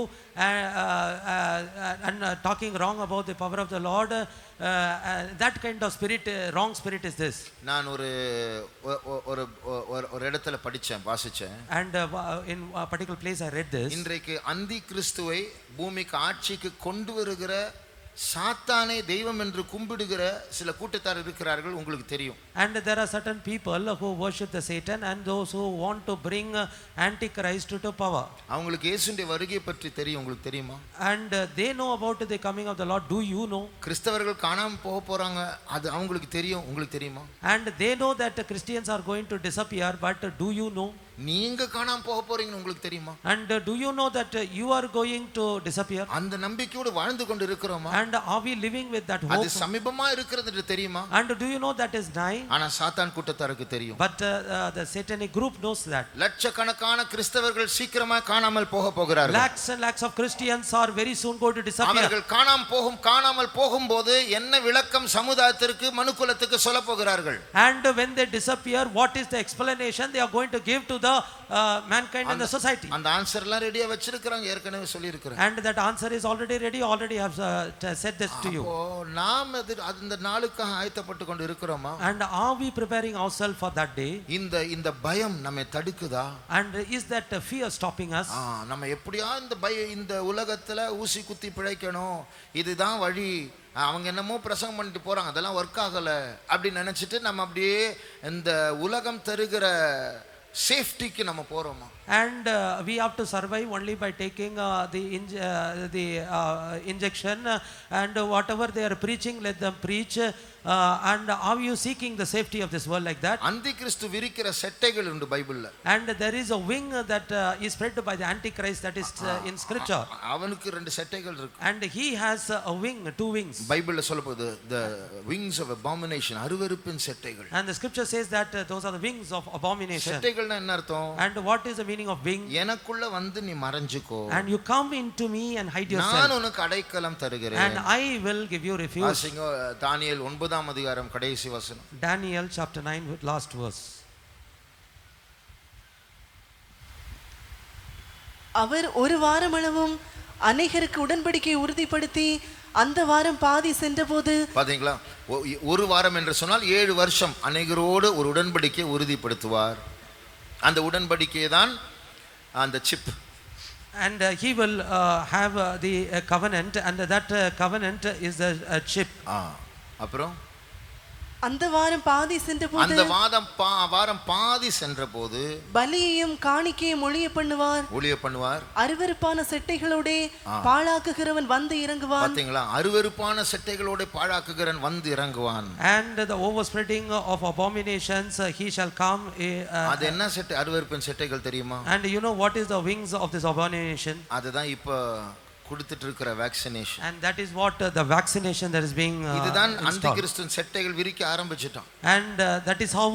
and talking wrong about the power of the Lord, that kind of spirit, wrong spirit is this. நான் ஒரு இடத்துல படிச்சேன் வாசிச்சேன். And in a particular place I read this. இன்றைக்கு அந்தி கிறிஸ்துவை பூமிக்கு ஆட்சிக்கு கொண்டு வருகிற சாத்தானை தெய்வம் என்று கும்பிடுகிற சில கூட்டத்தார் இருக்கிறார்கள், உங்களுக்கு தெரியும். And there are certain people who worship the Satan and those who want to bring antichrist to power. அவங்களுக்கு இயேசுவின் வருகை பற்றி தெரியும், உங்களுக்கு தெரியுமா? And they know about the coming of the Lord. Do you know? கிறிஸ்தவர்கள் காணாம போக போறாங்க, அது அவங்களுக்கு தெரியும், உங்களுக்கு தெரியுமா? And they know that Christians are going to disappear, but do you know? நீங்க காணாம போக போறீங்கன்னு உங்களுக்கு தெரியுமா? And do you know that you are going to disappear? அந்த நம்பிக்கையோடு வாழ்ந்து கொண்டு இருக்கிறோமா? And are we living with that hope? அது சமீபமா இருக்கிறது என்று தெரியுமா? And do you know that is nigh? ஆனா சாத்தான் கூட்டத்தாருக்கு தெரியும். But the satanic group knows that. லட்சக்கணக்கான கிறிஸ்தவர்கள் சீக்கிரமா காணாமல் போக போகிறார்கள். Lakhs and lakhs of Christians are very soon going to disappear. அவர்கள் காணாமல் போகும்போது என்ன விளக்கம் சமுதாயத்திற்கு மனுக்குலத்துக்கு சொல்ல போகிறார்கள்? And when they disappear, what is the explanation they are going to give to the mankind and the society? அந்த ஆன்சர் எல்லாம் ரெடியா வச்சிருக்காங்க, ஏற்கனவே சொல்லி இருக்கிறேன். And that answer is already ready, already have said this to you. நாம் அந்த நாளுக்காக ஆயத்தப்பட்டு கொண்டு இருக்கிறோமா? And are we preparing ourselves for that day? இந்த பயம் நம்மை தடுக்குதா? And is that fear stopping us? நம்ம எப்படியா இந்த உலகத்துல ஊசி குத்தி பிழைக்கணும், இதுதான் வழி, அவங்க என்னமோ பிரசங்கம் பண்ணிட்டு போறாங்க, அதெல்லாம் ஒர்க் ஆகல அப்படி நினைச்சிட்டு நம்ம அப்படியே இந்த உலகம் தருகிற சேஃப்டிக்கு நம்ம போறோமா? And we have to survive only by taking the injection, and whatever they are preaching, let them preach. And are you seeking the safety of this world like that? அந்தி கிறிஸ்து விரிக்கிற செட்டைகள் உண்டு பைபிள்ல. And there is a wing that is spread by the antichrist, that is in scripture. அவனுக்கு 2 செட்டைகள் இருக்கு. And he has a wing, 2 wings. பைபிள்ல சொல்லப்படுது the wings of abomination, அருவருப்பின் செட்டைகள். And the scripture says that those are the wings of abomination. செட்டைகள்னா என்ன அர்த்தம்? And what is the meaning of wing? எனக்குள்ள வந்து நீ மறைஞ்சுக்கோ. And you come into me and hide yourself. நான் உனக்கு அடைக்கலம் தருகிறேன். And I will give you refuge. வாசிங்க தானியேல் 9 ஆம் அதிகாரம் கடைசி வசனம். Daniel chapter 9 last verse. அவர் ஒரு வாரமளவும் அநேகருக்கு உடன்படிக்கை உறுதிப்படுத்தி அந்த வாரம் பாதி சென்றபோது, பாத்தீங்களா, ஒரு வாரம் என்று சொன்னால் 7 வருஷம் அநேகரோடு ஒரு உடன்படிக்கை உறுதிப்படுத்துவார். அந்த உடன்படிக்கை தான் அந்த chip. And he will have the covenant, and that covenant is the chip. அப்புறம் அந்த வாரம் பாதி சென்றபோது, அந்த வாரம் பாதி சென்றபோது பலியையும் காணிக்கையும் ஒழிய பண்ணுவார். அருவருப்பான செட்டைகளோட பாழாக்குகிறவன் வந்து இறங்குவான். பாத்தீங்களா, அருவருப்பான செட்டைகளோட பாழாக்குகிறவன் வந்து இறங்குவான். And the overspreading of abominations he shall come. அது என்ன செட்டை? அருவருப்பின் செட்டைகள் தெரியுமா? And you know what is the wings of this abomination? அதுதான் இப்ப கொடுத்துட்டு இருக்கிற vaccination. And that is what the vaccination that is being இதுதான் அந்திகிறிஸ்துவின் செட்டைகள் விரிக்க ஆரம்பிச்சிட்டான். And that is how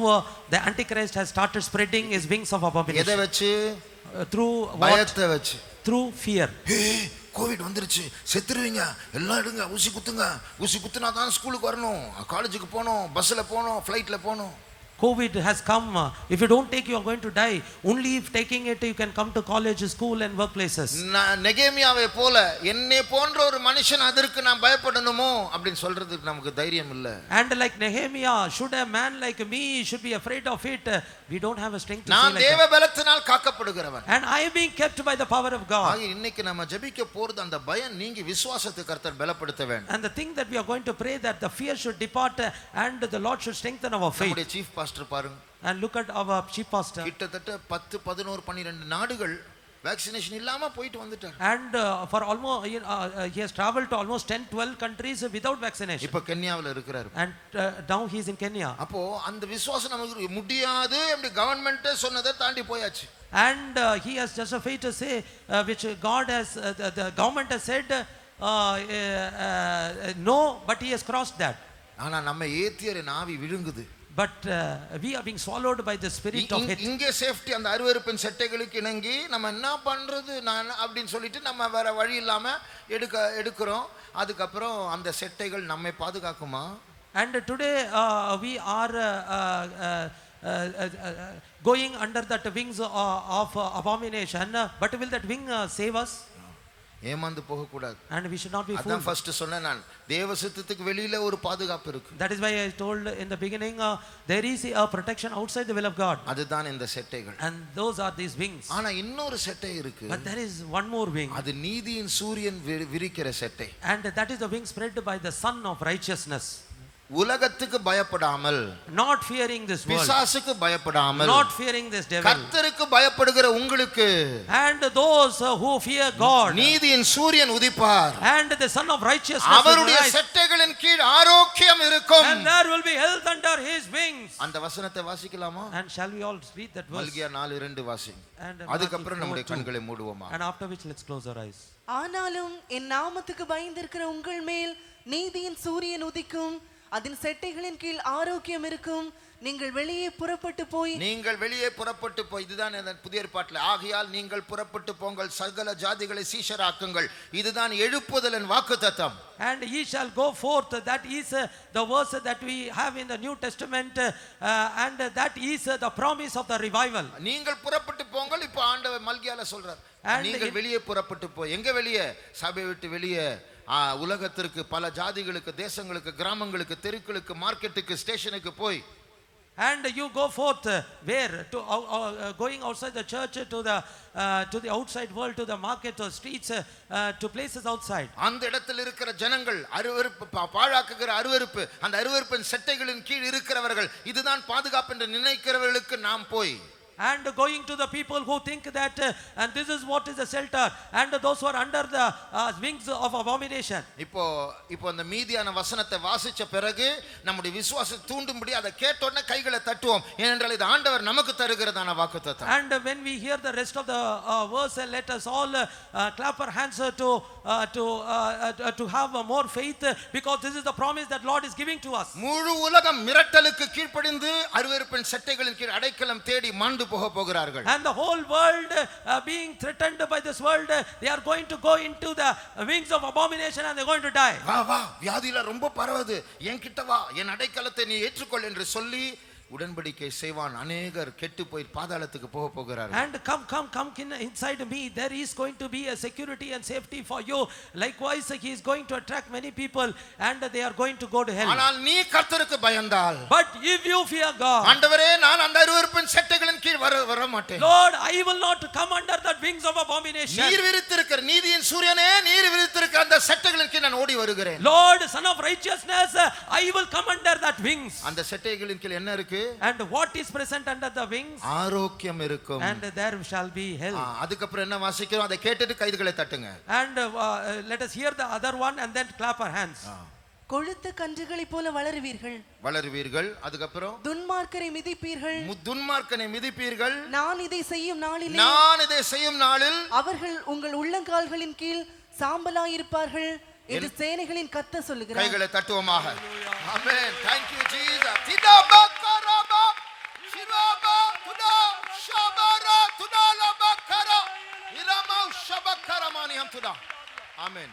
the antichrist has started spreading his wings of abomination. எதை வச்சு? Through பயத்தை வச்சு. Through fear. கோவிட் வந்துருச்சு, செத்துருவீங்க, எல்லாம் எடுங்க, ஊசி குத்துங்க, ஊசி குத்துனா தான் ஸ்கூலுக்கு வரணும், காலேஜுக்கு போகணும், பஸ்ஸில் போகணும், ஃப்ளைட்டில் போகணும். COVID has come. If you don't take, you are going to die. Only if taking it, you can come to college, school and workplaces. நெகேமியாவை போல என்னை போன்ற ஒரு மனுஷன் அதற்கு நான் பயப்படணுமோ அப்படின்னு சொல்றதுக்கு நமக்கு தைரியம் இல்ல. And like Nehemiah, should a man like me should be afraid of it? We don't have a strength to say நான் like தேவ that. பலத்தினால் காக்கப்படுகிறவன். And I am being kept by the power of God. ஆக இன்னைக்கு நம்ம ஜெபிக்க போறது அந்த பயம் நீங்கி விசுவாசத்தை கர்த்தர் பலப்படுத்த வேண்டும். And the thing that we are going to pray that the fear should depart and the Lord should strengthen our faith. நம்முடைய சீஃப் பாஸ்டர் பாருங்க. And look at our chief pastor. கிட்டத்தட்ட 10 11 12 நாடுகள் வேக்சினேஷன் இல்லாம போயிட்டு வந்துட்டார். And for almost he has traveled to almost 10 12 countries without vaccination. இப்ப கென்யாவுல இருக்கிறார். And now he is in Kenya. அப்போ அந்த விசுவாசம் நமக்கு முடியாது அப்படி கவர்மெண்ட் சொன்னதை தாண்டி போயாச்சு. And he has just a faith to say which God has the government has said no, but he has crossed that. ஆனா நம்ம ஏத்தியர் நாவி விழுங்குது. But we are being swallowed by the spirit of it. இங்கே சேஃப்டி அந்த அருவருப்பின் செட்டைகளுக்கு இணங்கி நம்ம என்ன பண்றது நான் அப்படின்னு சொல்லிட்டு நம்ம வேற வழி இல்லாம எடுக்கிறோம். அதுக்கப்புறம் அந்த செட்டைகள் நம்மை பாதுகாக்குமா? And today we are going under that wings of abomination, but will that wing save us? ஏமாந்து போக கூடாது. And we should not be fooled. அதான் ஃபர்ஸ்ட் சொன்னேன் நான் தேவ சித்தத்துக்கு வெளியில ஒரு பாதுகாப்பு இருக்கு. That is why I told in the beginning there is a protection outside the will of God. அதுதான் இந்த செட்டைகள். And those are these wings. ஆனா இன்னொரு செட்டை இருக்கு. But there is one more wing. அது நீதியின் சூரியன் விரிக்கிற செட்டை. And that is the wing spread by the sun of righteousness. உலகத்துக்கு பயப்படாமல், not fearing this world, பிசாசுக்கு பயப்படாமல், not fearing this devil, கர்த்தருக்கு பயப்படுகிற உங்களுக்கு, and those who fear God, நீதியின் சூரியன் உதிப்பார், and the sun of righteousness, அவருடைய செட்டைகளின் கீழ் ஆரோக்கியம் இருக்கும், and there will be health under his wings. அந்த வசனத்தை வாசிக்கலாமா? And shall we all read that verse? மல்கியா 4:2 வாசிங்க. And அதுக்கு அப்புறம் நம்முடைய கண்களை மூடுவோமா? And after which let's close our eyes. ஆனாலும் என் நாமத்துக்கு பயந்திருக்கிற உங்கள் மேல் நீதியின் சூரியன் உதிக்கும், அதன் செட்டைகளின் கீழ் ஆரோக்கியம் இருக்கும். நீங்கள் வெளியே புறப்பட்டு போய் இதுதான் புதிய ஏற்பாட்டில், ஆகையால் நீங்கள் புறப்பட்டு போங்கள், சகல ஜாதிகளை சீஷராக்குங்கள், இதுதான் எழுப்புதலின் வாக்குத்தத்தம். And ye shall go forth, that is the verse that we have in the New Testament, and that is the promise of the revival. நீங்கள் புறப்பட்டு போங்கள். இப்போ ஆண்டவர் மல்கியால சொல்றார், நீங்கள் வெளியே புறப்பட்டு போய், எங்க வெளியே? சபை விட்டு வெளியே, உலகத்திற்கு, பல ஜாதிகளுக்கு, தேசங்களுக்கு, கிராமங்களுக்கு, தெருக்களுக்கு, மார்க்கெட்டுக்கு, ஸ்டேஷனுக்கு போய். And you go forth where? To going outside the church, to the outside world, to the market, to streets, to places outside. அந்த இடத்தில் இருக்கிற ஜனங்கள் அருவருப்பு பாழாக்குகிற அருவருப்பு, அந்த அருவருப்பின் செட்டைகளின் கீழ் இருக்கிறவர்கள், இதுதான் பாதுகாப்பு என்று நினைக்கிறவர்களுக்கு நாம் போய். And going to the people who think that and this is what is the shelter, and those who are under the wings of abomination. இப்போ அந்த மீதியான வசனத்தை வாசிச்ச பிறகு நம்முடைய விசுவாசத்தை தூண்டும்படி அதை கேட்ட உடனே கைகளை தட்டுவோம், ஏனென்றால் இது ஆண்டவர் நமக்கு தருகிறதான வாக்குத்தத்தம். And when we hear the rest of the verse, let us all clap our hands to have more faith, because this is the promise that Lord is giving to us. முழு உலகம் மிரட்டலுக்கு கீழ்ப்படிந்து அருவருப்பின் செட்டைகளின் கீழ் அடைக்கலம் தேடி மாண்டு போக போகிறார்கள். And the whole world being threatened by this world, they are going to go into the wings of abomination and they are going to die. வா வியாதியில ரொம்ப பரவுது, என்கிட்ட வா, என் அடைக்கலத்தை நீ ஏற்றுக்கொள் என்று சொல்லி உடன்படிக்கை செய்வான். அநேகர் கெட்டு போய் பாதாளத்துக்கு போக போகிறார்கள். And come inside me, there is going to be a security and safety for you. Likewise he is going to attract many people and they are going to go to hell. ஆனால் நீ கர்த்தருக்கு பயந்தால், but if you fear God, ஆண்டவரே நான் அந்த அருவருப்பின் செட்டைகளின் கீழ் வர மாட்டேன், Lord I will not come under the wings of abomination. நீர் விரித்திருக்கிற நீதியின் சூரியனே, நீர் விரித்திருக்கிற அந்த செட்டைகளின் கீழ் நான் ஓடி வருகிறேன். Lord, son of righteousness, I will come under that wings. அந்த செட்டைகளின் கீழ் என்ன இருக்கு? And what is present under the wings? ஆரோக்கியம் இருக்கும். And there shall be health. அதுக்கு அப்புறம் என்ன வாசிக்கிறோம்? அதை கேட்டுட்டு கைகளை தட்டுங்க. And let us hear the other one and then clap our hands. கொழுத்த கன்றுகளை போல வளருவீர்கள். அதுக்கு அப்புறம் துன்மார்க்கரை மிதிப்பீர்கள். நான் இதை செய்யும் நாளில் அவர்கள் உங்கள் உள்ளங்கால்களின் கீழ் சாம்பலாயிருப்பார்கள் என்று சேனைகளின் கர்த்தர் சொல்லுகிறார். கைகளை தட்டுவோமாக. ஆமென். Thank you Jesus. திதாபா கரபா சிராபா துனா ஷபரா துனாலபா கர இரமா ஷபக்கரமானியம் துனா. ஆமென்.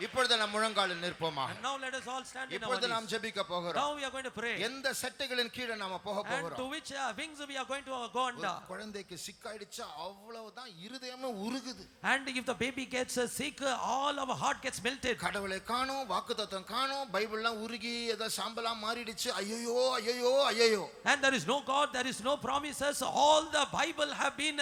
இப்பொழுது நாம் முழங்காலில் நிற்போமா? And now let us all stand in our இப்பொழுது நாம் knees. ஜெபிக்க போகிறோம். Now we are going to pray. எந்த செட்டைகளின் கீழே நாம போக And போகிறோம்? to which wings we are going to go under. குழந்தைக்கு சிக்காயிடுச்சா அவ்வளவுதான், இருதயமே உருகுது. And if the baby gets sick, all our heart gets melted. கடவுளை காணோம், வாக்குத்தத்தம் காணோம், பைபிள்லாம் உருகி ஏதோ சாம்பலா மாறிடுச்சு. ஐயோ ஐயோ ஐயோ. And there is no God, there is no promises. All the Bible have been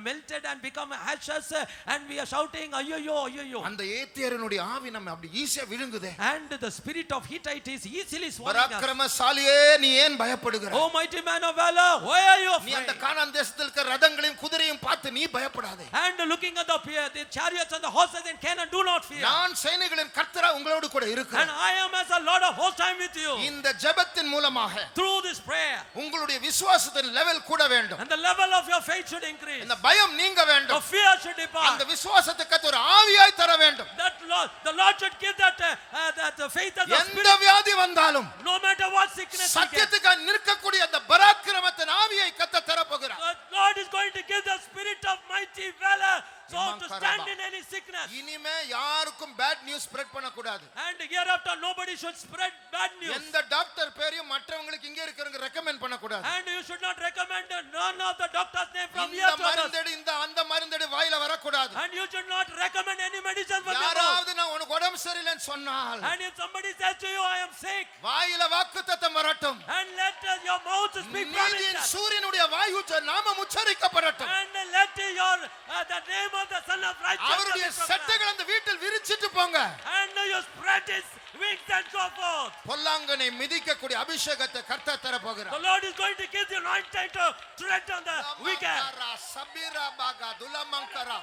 melted and become ashes, and we are shouting ayyo ayyo. அந்த ஏத்தியரனுடைய ஆவி நம்ம அப்படி ஈஸியா விழுங்குதே. And the spirit of Hittite is easily swallowing us. பராக்கிரமசாலியே, நீ ஏன் பயப்படுகிறாய்? Oh mighty man of valor, why are you நீ அந்த afraid? கானான் தேசத்தில் இருக்கிற ரதங்களையும் குதிரையும் பார்த்து நீ பயப்படாதே. And looking at the chariots and the horses in Canaan, do not fear. நான் சேனைகளின் கர்த்தரா உங்களோடு கூட And இருக்கிறேன். I am as a Lord of hosts, I am with you. இந்த ஜெபத்தின் மூலமாக Through this prayer, உங்களுடைய விசுவாசத்தின் லெவல் கூட வேண்டும். and the level of your faith should increase. இந்த பயம் நீங்க The வேண்டும். fear should depart. அந்த விசுவாசத்துக்கு ஒரு ஆவியாய் தர வேண்டும். That Lord, the Lord should give that faith as a எந்த spirit. வியாதி வந்தாலும் No matter what sickness we get, சத்தியத்துக்கு நிற்கக்கூடிய அந்த பராக்கிரமத்தின் ஆவியை கர்த்தர் தர போகிறார். the Lord is going to give the spirit of mighty valor, so to stand in any sickness. இனிமே யாருக்கும் பேட் நியூஸ் ஸ்ப்ரெட் பண்ண கூடாது. And hereafter nobody should spread bad news. எந்த டாக்டர் பேரையும் மற்றவங்களுக்கு இங்க இருக்கிறவங்க ரெக்கமெண்ட் பண்ண கூடாது. And you should not recommend none of the doctor's name from இந்த here to others. மருந்தடி இந்த அந்த மருந்தடி வாயில வர கூடாது. And you should not recommend any medicine from your mouth. யாராவது நான் உனக்கு உடம்பு சரியில்லைன்னு சொன்னால் And if somebody says to you, I am sick, வாயில வாக்குத்தத்தம் வரட்டும். and let your mouth speak நீதியின் promises. சூரியனுடைய வாயுச்ச நாமம் உச்சரிக்கப்படட்டும். And let your the name of the Son of Righteousness அவருடைய be proclaimed. சட்டைகள் அந்த வீட்டில் விரிச்சிட்டு போங்க. And you spread his wings and go forth. பொல்லாங்கனை மிதிக்கக்கூடிய அபிஷேகத்தை கர்த்தர் தர போகிறார். The Lord is going to give the anointing to tread on the wicked. Sabira Baja துலமங்கரா.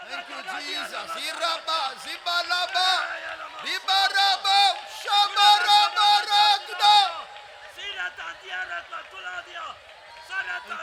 Thank you Jesus. Iraba zibalaba ribaraba shabaraba ragda. Sirata diara katuladia. Sarata